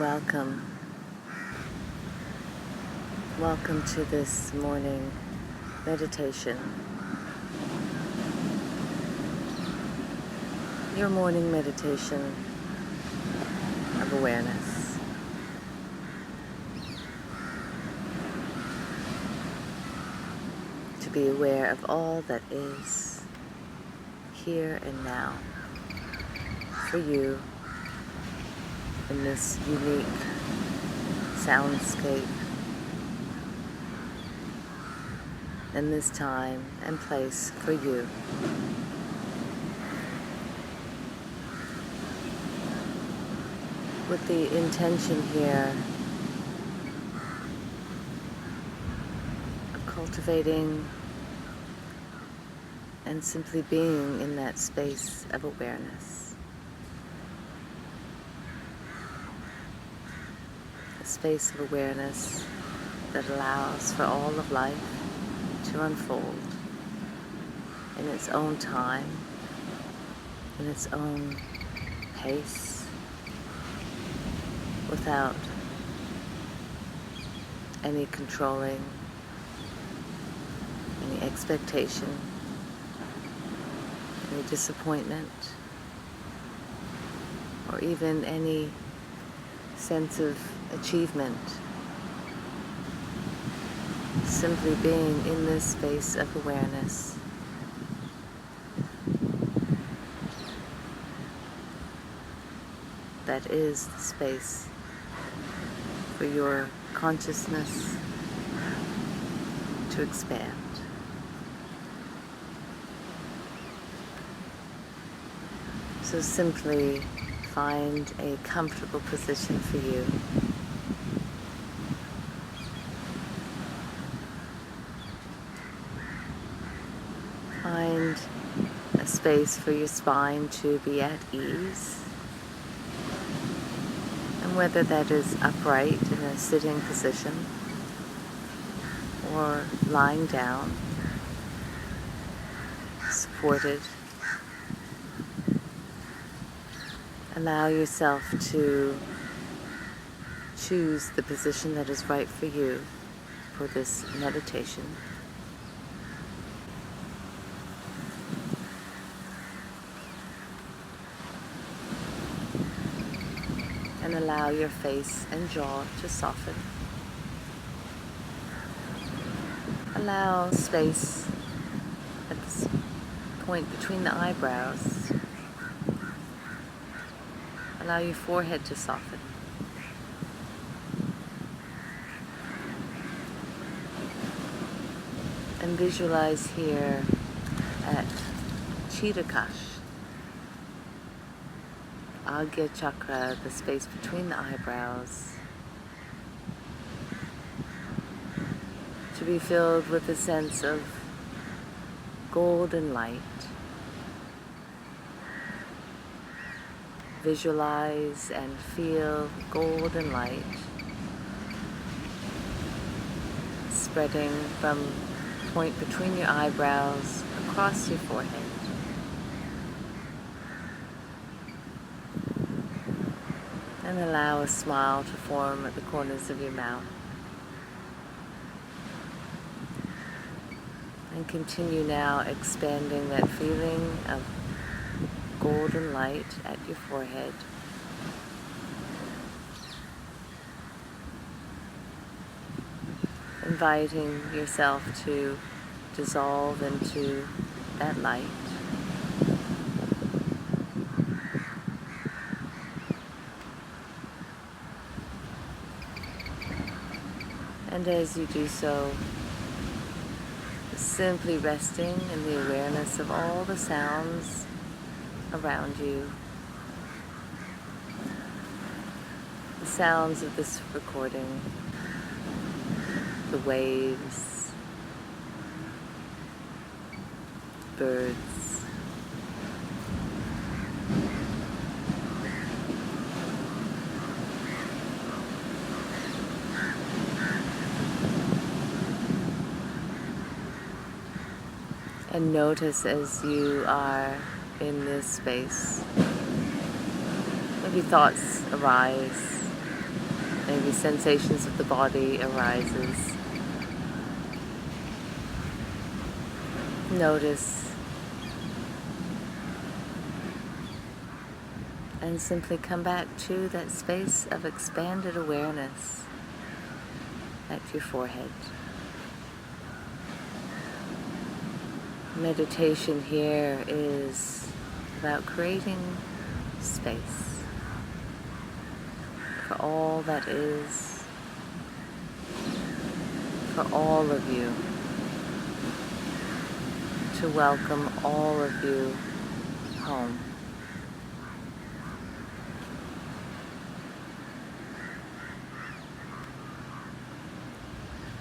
Welcome. Welcome to this morning meditation. Your morning meditation of awareness. To be aware of all that is here and now for you in this unique soundscape, in this time and place for you. With the intention here of cultivating and simply being in that space of awareness. A space of awareness that allows for all of life to unfold in its own time, in its own pace, without any controlling, any expectation, any disappointment, or even any sense of achievement. Simply being in this space of awareness. That is the space for your consciousness to expand. So simply find a comfortable position for you. Find a space for your spine to be at ease. And whether that is upright in a sitting position or lying down, supported, allow yourself to choose the position that is right for you for this meditation. And allow your face and jaw to soften. Allow space at this point between the eyebrows. Allow your forehead to soften. And visualize here at 𝗔𝗿𝗂𝒃 Agya chakra, the space between the eyebrows, to be filled with a sense of golden light. Visualize and feel golden light spreading from the point between your eyebrows across your forehead. And allow a smile to form at the corners of your mouth. And continue now expanding that feeling of golden light at your forehead. Inviting yourself to dissolve into that light. And as you do so, simply resting in the awareness of all the sounds around you. The sounds of this recording, the waves, birds, and notice as you are in this space, maybe thoughts arise, Maybe sensations of the body arises. Notice and simply come back to that space of expanded awareness at your forehead. Meditation here is about creating space for all that is, for all of you, to welcome all of you home.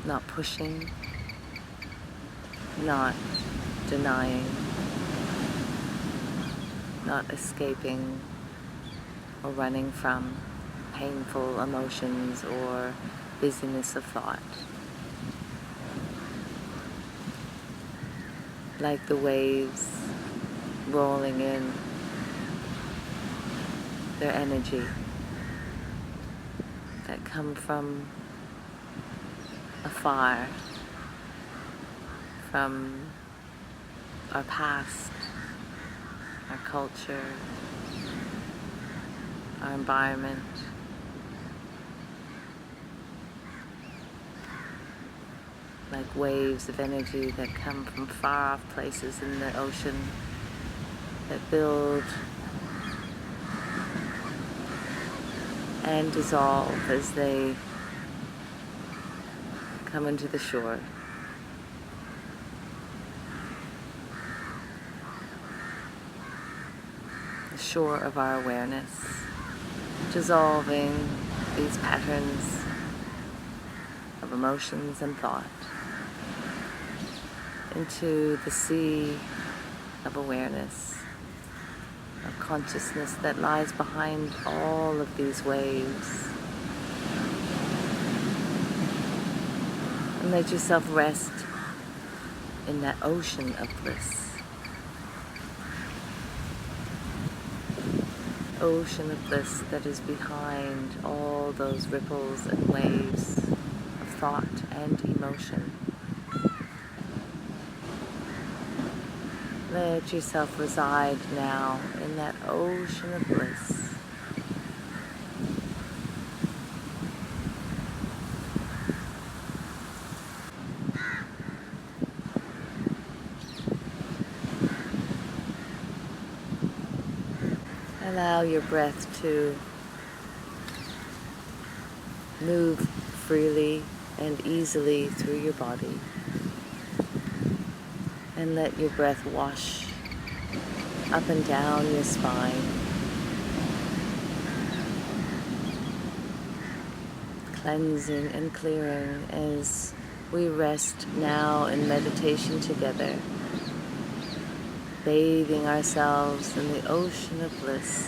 Not pushing, not denying, not escaping or running from painful emotions or busyness of thought. Like the waves rolling in, their energy that come from afar, from our past, our culture, our environment. Like waves of energy that come from far off places in the ocean that build and dissolve as they come into the shore. The shore of our awareness, dissolving these patterns of emotions and thought into the sea of awareness, of consciousness that lies behind all of these waves. And let yourself rest in that ocean of bliss. Ocean of bliss that is behind all those ripples and waves of thought and emotion. Let yourself reside now in that ocean of bliss. Allow your breath to move freely and easily through your body. And let your breath wash up and down your spine, cleansing and clearing as we rest now in meditation together, bathing ourselves in the ocean of bliss.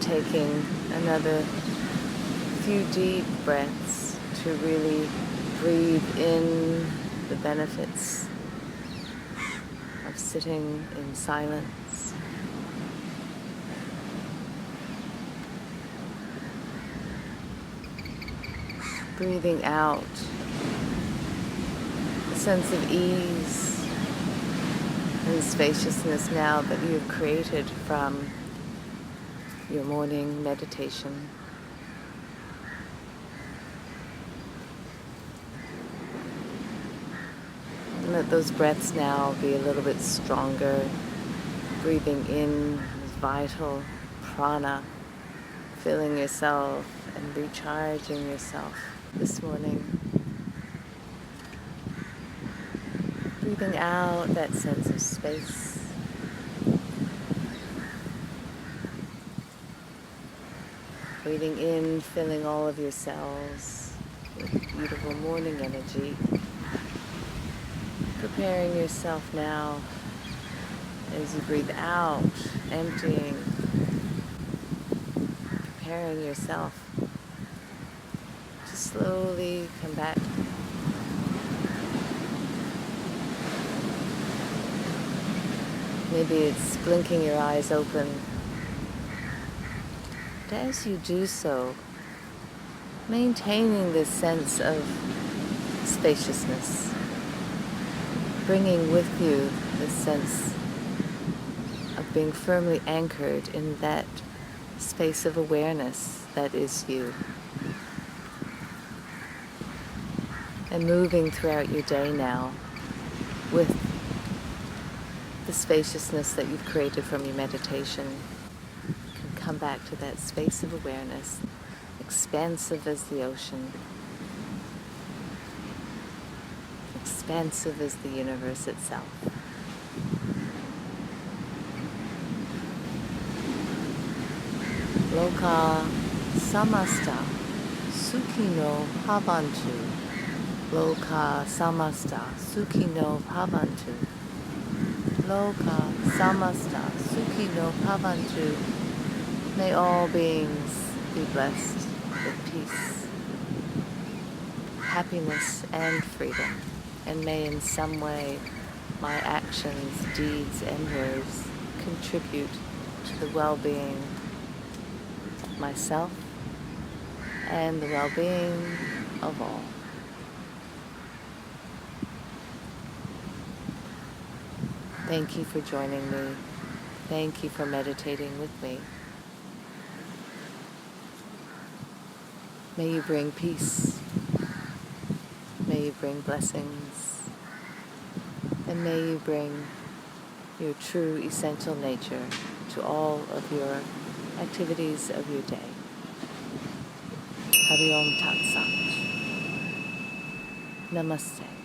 taking another few deep breaths to really breathe in the benefits of sitting in silence. Breathing out a sense of ease and spaciousness now that you have created from your morning meditation. And let those breaths now be a little bit stronger, breathing in vital prana, filling yourself and recharging yourself this morning. Breathing out that sense of space. Breathing in, filling all of your cells with beautiful morning energy. Preparing yourself now as you breathe out, emptying, preparing yourself to slowly come back. Maybe it's blinking your eyes open. But as you do so, maintaining this sense of spaciousness, bringing with you this sense of being firmly anchored in that space of awareness that is you. And moving throughout your day now with the spaciousness that you've created from your meditation. You can come back to that space of awareness, expansive as the ocean, expansive as the universe itself. Loka samasta sukhino bhavantu. Loka samasta sukhino bhavantu. Loka samasta sukhino bhavantu. May all beings be blessed with peace, happiness, and freedom. And may in some way my actions, deeds, and words contribute to the well-being of myself and the well-being of all. Thank you for joining me. Thank you for meditating with me. May you bring peace. May you bring blessings. And may you bring your true essential nature to all of your activities of your day. Hari Om Tat Sat. Namaste.